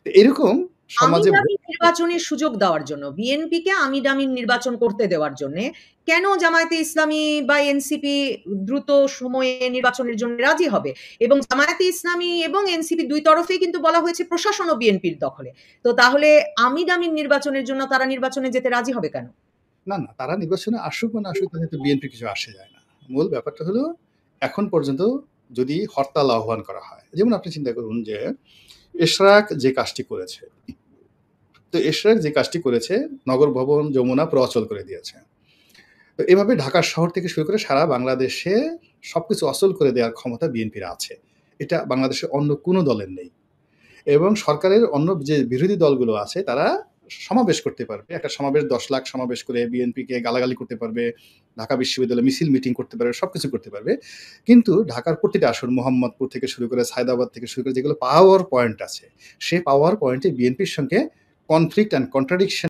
এরকম সমাজে আমির আমির নির্বাচনের সুযোগ দেওয়ার জন্য, বিএনপিকে আমির আমির নির্বাচন করতে দেওয়ার জন্যে কেন জামায়াতে ইসলামী বা এনসিপি দ্রুত সময়ে নির্বাচনের জন্য রাজি হবে? এবং জামায়াতে ইসলামী এবং এনসিপি দুই তরফেই কিন্তু বলা হয়েছে প্রশাসন ও বিএনপির দখলে। তো তাহলে আমির আমির নির্বাচনের জন্য তারা নির্বাচনে যেতে রাজি হবে কেন? না, তারা নির্বাচনে আসুক বা না আসুক তাতে তো বিএনপি কিছু আসে যায় না। মূল ব্যাপারটা হলো এখন পর্যন্ত যদি হরতাল আহ্বান করা হয়, যেমন আপনি চিন্তা করুন যে এশরাক যে কাজটি করেছে, তো এশরাক যে কাজটি করেছে নগর ভবন, যমুনা পুরো অচল করে দিয়েছে। তো এভাবে ঢাকা শহর থেকে শুরু করে সারা বাংলাদেশে সবকিছু অচল করে দেওয়ার ক্ষমতা বিএনপির আছে। এটা বাংলাদেশের অন্য কোনো দলের নেই। এবং সরকারের অন্য যে বিরোধী দলগুলো আছে তারা সমাবেশ করতে পারবে। একটা সমাবেশ ১০ লাখ সমাবেশ করে বিএনপিকে গালাগালি করতে পারবে, ঢাকা বিশ্ববিদ্যালয়ে মিছিল মিটিং করতে পারবে, সবকিছু করতে পারবে। কিন্তু ঢাকার প্রতিটা আসন মোহাম্মদপুর থেকে শুরু করে সায়েদাবাদ থেকে শুরু করে যেগুলো পাওয়ার পয়েন্ট আছে, সে পাওয়ার পয়েন্টে বিএনপির সঙ্গে কনফ্লিক্ট অ্যান্ড কন্ট্রাডিকশন